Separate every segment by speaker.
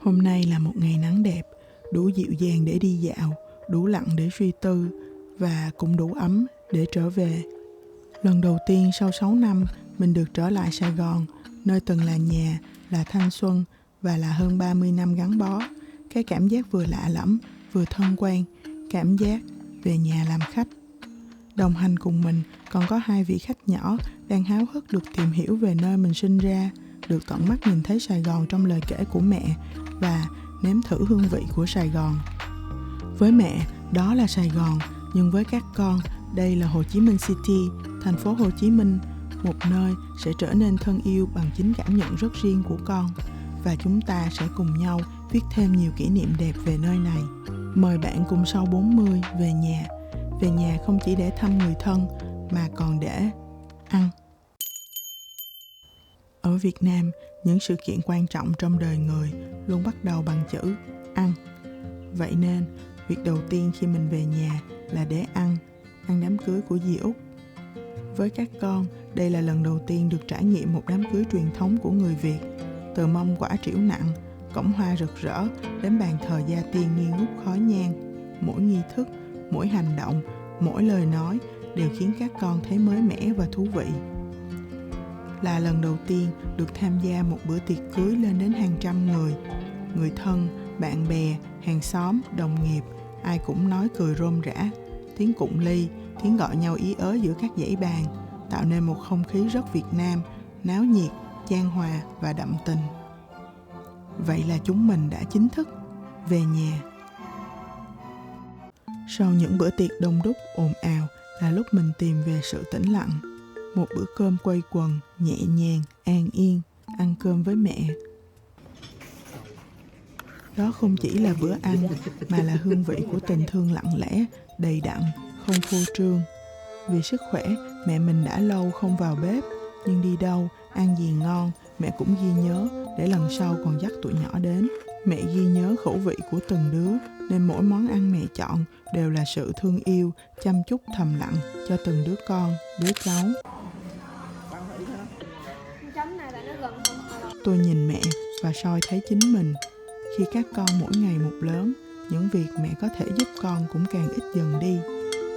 Speaker 1: Hôm nay là một ngày nắng đẹp, đủ dịu dàng để đi dạo, đủ lặng để suy tư và cũng đủ ấm để trở về. Lần đầu tiên sau 6 năm, mình được trở lại Sài Gòn, nơi từng là nhà, là thanh xuân và là hơn 30 năm gắn bó. Cái cảm giác vừa lạ lẫm, vừa thân quen, cảm giác về nhà làm khách. Đồng hành cùng mình còn có 2 vị khách nhỏ đang háo hức được tìm hiểu về nơi mình sinh ra, được tận mắt nhìn thấy Sài Gòn trong lời kể của mẹ và nếm thử hương vị của Sài Gòn. Với mẹ, đó là Sài Gòn, nhưng với các con, đây là Hồ Chí Minh City, thành phố Hồ Chí Minh, một nơi sẽ trở nên thân yêu bằng chính cảm nhận rất riêng của con. Và chúng ta sẽ cùng nhau viết thêm nhiều kỷ niệm đẹp về nơi này. Mời bạn cùng sau 40 về nhà. Về nhà không chỉ để thăm người thân, mà còn để ăn. Ở Việt Nam, những sự kiện quan trọng trong đời người luôn bắt đầu bằng chữ ăn. Vậy nên, việc đầu tiên khi mình về nhà là để ăn đám cưới của dì Út. Với các con, đây là lần đầu tiên được trải nghiệm một đám cưới truyền thống của người Việt. Từ mâm quả trĩu nặng, cổng hoa rực rỡ đến bàn thờ gia tiên nghi ngút khói nhang. Mỗi nghi thức, mỗi hành động, mỗi lời nói đều khiến các con thấy mới mẻ và thú vị. Là lần đầu tiên được tham gia một bữa tiệc cưới lên đến hàng trăm người. Người thân, bạn bè, hàng xóm, đồng nghiệp, ai cũng nói cười rôm rã. Tiếng cụng ly, tiếng gọi nhau ý ới giữa các dãy bàn, tạo nên một không khí rất Việt Nam, náo nhiệt, chan hòa và đậm tình. Vậy là chúng mình đã chính thức về nhà. Sau những bữa tiệc đông đúc ồn ào là lúc mình tìm về sự tĩnh lặng. Một bữa cơm quây quần, nhẹ nhàng, an yên, ăn cơm với mẹ. Đó không chỉ là bữa ăn, mà là hương vị của tình thương lặng lẽ, đầy đặn, không phô trương. Vì sức khỏe, mẹ mình đã lâu không vào bếp, nhưng đi đâu, ăn gì ngon, mẹ cũng ghi nhớ để lần sau còn dắt tụi nhỏ đến. Mẹ ghi nhớ khẩu vị của từng đứa, nên mỗi món ăn mẹ chọn đều là sự thương yêu, chăm chút thầm lặng cho từng đứa con, đứa cháu. Tôi nhìn mẹ và soi thấy chính mình. Khi các con mỗi ngày một lớn, những việc mẹ có thể giúp con cũng càng ít dần đi.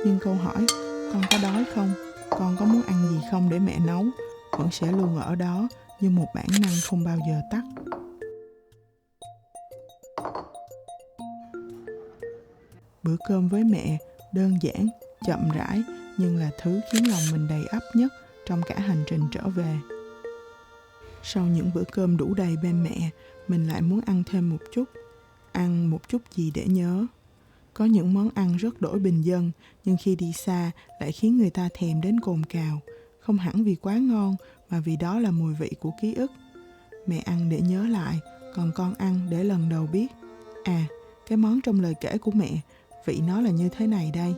Speaker 1: Nhưng câu hỏi, con có đói không? Con có muốn ăn gì không để mẹ nấu? Vẫn sẽ luôn ở đó như một bản năng không bao giờ tắt. Bữa cơm với mẹ đơn giản, chậm rãi, nhưng là thứ khiến lòng mình đầy ắp nhất trong cả hành trình trở về. Sau những bữa cơm đủ đầy bên mẹ, mình lại muốn ăn thêm một chút. Ăn một chút gì để nhớ. Có những món ăn rất đổi bình dân, nhưng khi đi xa lại khiến người ta thèm đến cồn cào. Không hẳn vì quá ngon, mà vì đó là mùi vị của ký ức. Mẹ ăn để nhớ lại, còn con ăn để lần đầu biết. À, cái món trong lời kể của mẹ, vị nó là như thế này đây.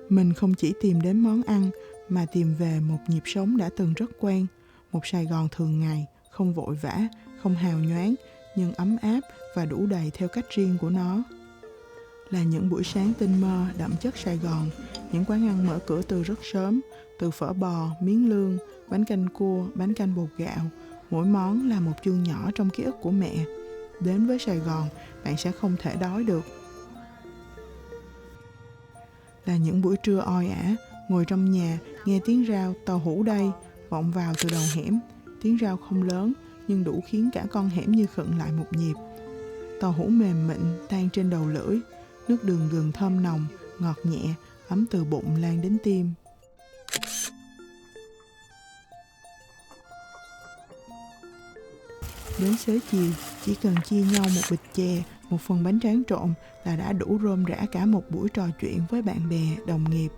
Speaker 1: Mình không chỉ tìm đến món ăn, mà tìm về một nhịp sống đã từng rất quen. Một Sài Gòn thường ngày, không vội vã, không hào nhoáng, nhưng ấm áp và đủ đầy theo cách riêng của nó. Là những buổi sáng tinh mơ đậm chất Sài Gòn, những quán ăn mở cửa từ rất sớm, từ phở bò, miến lươn, bánh canh cua, bánh canh bột gạo. Mỗi món là một chương nhỏ trong ký ức của mẹ. Đến với Sài Gòn, bạn sẽ không thể đói được. Là những buổi trưa oi ả, ngồi trong nhà, nghe tiếng rao tàu hũ đây, vọng vào từ đầu hẻm. Tiếng rao không lớn, nhưng đủ khiến cả con hẻm như khựng lại một nhịp. Tàu hũ mềm mịn, tan trên đầu lưỡi, nước đường gừng thơm nồng, ngọt nhẹ, ấm từ bụng lan đến tim. Đến xế chiều, chỉ cần chia nhau một bịch chè, một phần bánh tráng trộn là đã đủ rôm rã cả một buổi trò chuyện với bạn bè, đồng nghiệp.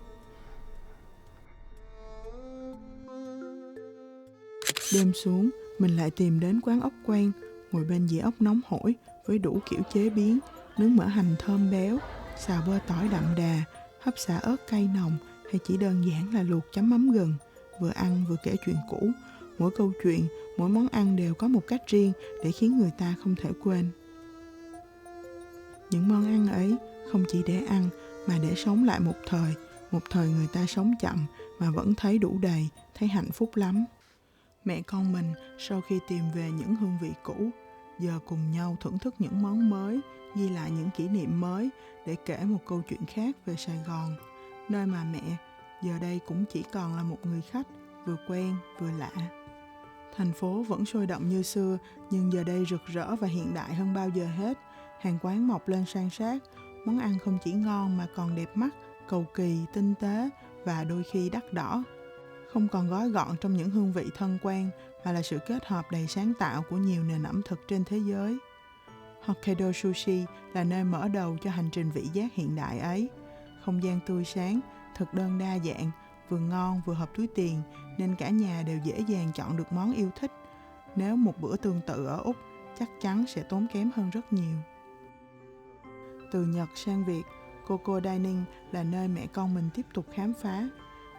Speaker 1: Đêm xuống, mình lại tìm đến quán ốc quen, ngồi bên dĩa ốc nóng hổi với đủ kiểu chế biến, nướng mỡ hành thơm béo, xào bơ tỏi đậm đà, hấp xả ớt cay nồng, hay chỉ đơn giản là luộc chấm mắm gừng. Vừa ăn vừa kể chuyện cũ. Mỗi câu chuyện, mỗi món ăn đều có một cách riêng để khiến người ta không thể quên. Những món ăn ấy không chỉ để ăn mà để sống lại một thời người ta sống chậm mà vẫn thấy đủ đầy, thấy hạnh phúc lắm. Mẹ con mình sau khi tìm về những hương vị cũ, giờ cùng nhau thưởng thức những món mới, ghi lại những kỷ niệm mới để kể một câu chuyện khác về Sài Gòn, nơi mà mẹ giờ đây cũng chỉ còn là một người khách, vừa quen vừa lạ. Thành phố vẫn sôi động như xưa, nhưng giờ đây rực rỡ và hiện đại hơn bao giờ hết. Hàng quán mọc lên san sát, món ăn không chỉ ngon mà còn đẹp mắt, cầu kỳ, tinh tế và đôi khi đắt đỏ. Không còn gói gọn trong những hương vị thân quen, mà là sự kết hợp đầy sáng tạo của nhiều nền ẩm thực trên thế giới. Hokkaido Sushi là nơi mở đầu cho hành trình vị giác hiện đại ấy. Không gian tươi sáng, thực đơn đa dạng, vừa ngon vừa hợp túi tiền, nên cả nhà đều dễ dàng chọn được món yêu thích. Nếu một bữa tương tự ở Úc, chắc chắn sẽ tốn kém hơn rất nhiều. Từ Nhật sang Việt, Coco Dining là nơi mẹ con mình tiếp tục khám phá.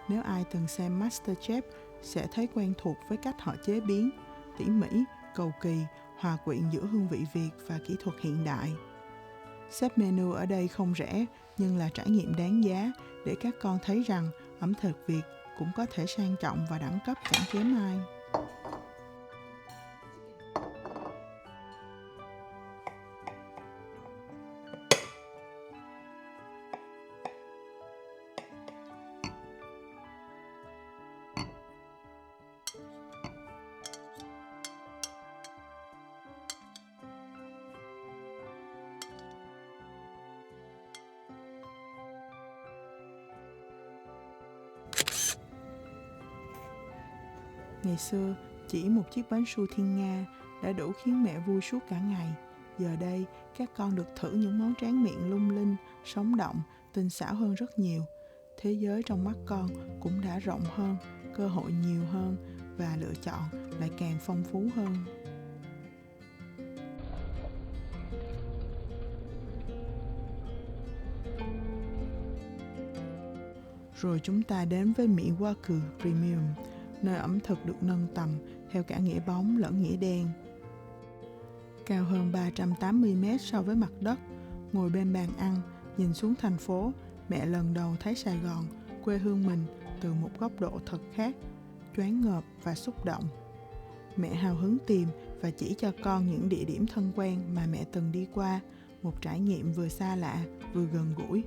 Speaker 1: Nếu ai từng xem MasterChef sẽ thấy quen thuộc với cách họ chế biến, tỉ mỉ, cầu kỳ, hòa quyện giữa hương vị Việt và kỹ thuật hiện đại. Set menu ở đây không rẻ, nhưng là trải nghiệm đáng giá để các con thấy rằng ẩm thực Việt cũng có thể sang trọng và đẳng cấp chẳng kém ai. Ngày xưa, chỉ một chiếc bánh su Thiên Nga đã đủ khiến mẹ vui suốt cả ngày. Giờ đây, các con được thử những món tráng miệng lung linh, sống động, tinh xảo hơn rất nhiều. Thế giới trong mắt con cũng đã rộng hơn, cơ hội nhiều hơn và lựa chọn lại càng phong phú hơn. Rồi chúng ta đến với Miwaku Premium, nơi ẩm thực được nâng tầm theo cả nghĩa bóng lẫn nghĩa đen. Cao hơn 380 mét so với mặt đất, ngồi bên bàn ăn, nhìn xuống thành phố, mẹ lần đầu thấy Sài Gòn, quê hương mình, từ một góc độ thật khác, choáng ngợp và xúc động. Mẹ hào hứng tìm và chỉ cho con những địa điểm thân quen mà mẹ từng đi qua, một trải nghiệm vừa xa lạ, vừa gần gũi.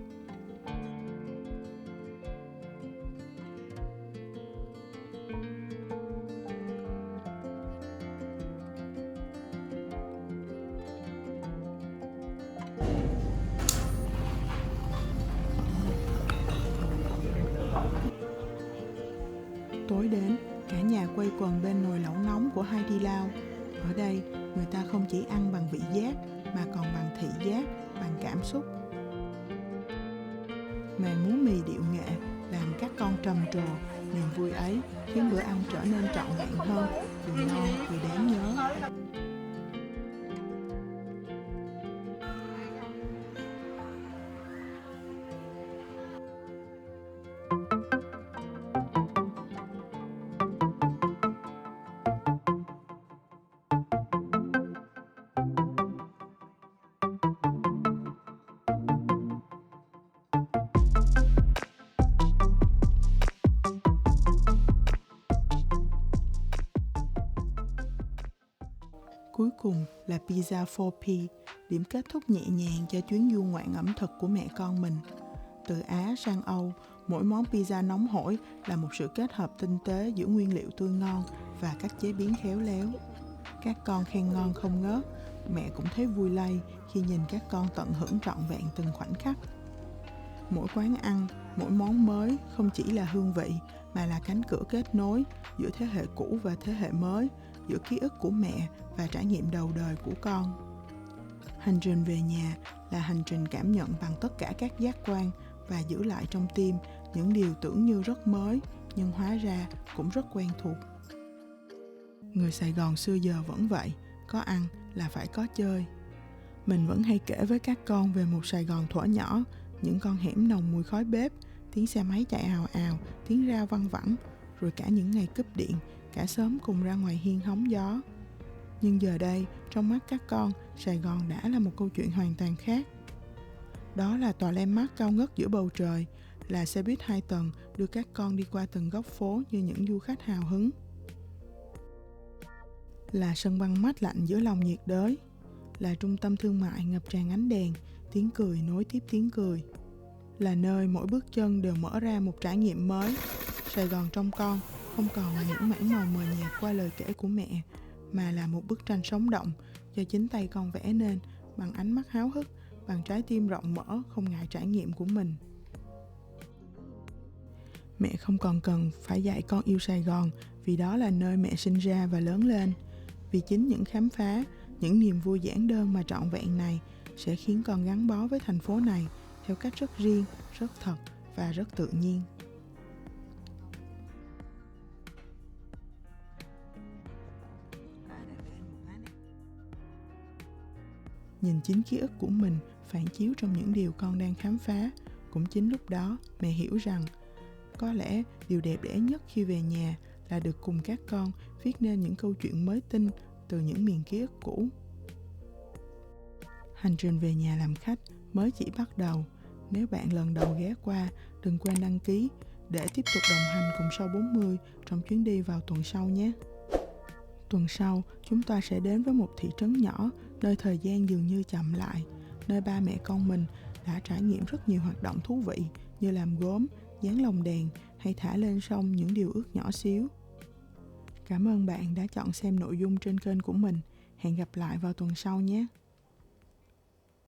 Speaker 1: Tối đến, cả nhà quây quần bên nồi lẩu nóng của Hai Đi Lao. Ở đây, người ta không chỉ ăn bằng vị giác, mà còn bằng thị giác, bằng cảm xúc. Màn múa mì điệu nghệ làm các con trầm trồ, niềm vui ấy khiến bữa ăn trở nên trọn vẹn hơn, vừa ngon vừa đáng nhớ. Cuối cùng là Pizza 4P, điểm kết thúc nhẹ nhàng cho chuyến du ngoạn ẩm thực của mẹ con mình. Từ Á sang Âu, mỗi món pizza nóng hổi là một sự kết hợp tinh tế giữa nguyên liệu tươi ngon và cách chế biến khéo léo. Các con khen ngon không ngớt, mẹ cũng thấy vui lây khi nhìn các con tận hưởng trọn vẹn từng khoảnh khắc. Mỗi quán ăn, mỗi món mới không chỉ là hương vị mà là cánh cửa kết nối giữa thế hệ cũ và thế hệ mới, giữa ký ức của mẹ và trải nghiệm đầu đời của con. Hành trình về nhà là hành trình cảm nhận bằng tất cả các giác quan và giữ lại trong tim những điều tưởng như rất mới nhưng hóa ra cũng rất quen thuộc. Người Sài Gòn xưa giờ vẫn vậy, có ăn là phải có chơi. Mình vẫn hay kể với các con về một Sài Gòn thuở nhỏ, những con hẻm nồng mùi khói bếp, tiếng xe máy chạy ào ào, tiếng rao văng vẳng, rồi cả những ngày cúp điện, cả xóm cùng ra ngoài hiên hóng gió. Nhưng giờ đây, trong mắt các con, Sài Gòn đã là một câu chuyện hoàn toàn khác. Đó là tòa landmark cao ngất giữa bầu trời, là xe buýt 2 tầng đưa các con đi qua từng góc phố như những du khách hào hứng. là sân băng mát lạnh giữa lòng nhiệt đới, là trung tâm thương mại ngập tràn ánh đèn, tiếng cười nối tiếp tiếng cười, là nơi mỗi bước chân đều mở ra một trải nghiệm mới. Sài Gòn trong con không còn là những mảng màu mờ nhạt qua lời kể của mẹ, mà là một bức tranh sống động do chính tay con vẽ nên, bằng ánh mắt háo hức, bằng trái tim rộng mở không ngại trải nghiệm của mình. Mẹ không còn cần phải dạy con yêu Sài Gòn, vì đó là nơi mẹ sinh ra và lớn lên. Vì chính những khám phá, những niềm vui giản đơn mà trọn vẹn này sẽ khiến con gắn bó với thành phố này theo cách rất riêng, rất thật và rất tự nhiên. Nhìn chính ký ức của mình phản chiếu trong những điều con đang khám phá, cũng chính lúc đó mẹ hiểu rằng có lẽ điều đẹp đẽ nhất khi về nhà là được cùng các con viết nên những câu chuyện mới tinh từ những miền ký ức cũ. Hành trình về nhà làm khách mới chỉ bắt đầu. Nếu bạn lần đầu ghé qua, đừng quên đăng ký để tiếp tục đồng hành cùng Sau 40 trong chuyến đi vào tuần sau nhé. Tuần sau, chúng ta sẽ đến với một thị trấn nhỏ, nơi thời gian dường như chậm lại, nơi ba mẹ con mình đã trải nghiệm rất nhiều hoạt động thú vị như làm gốm, dán lồng đèn hay thả lên sông những điều ước nhỏ xíu. Cảm ơn bạn đã chọn xem nội dung trên kênh của mình. Hẹn gặp lại vào tuần sau nhé!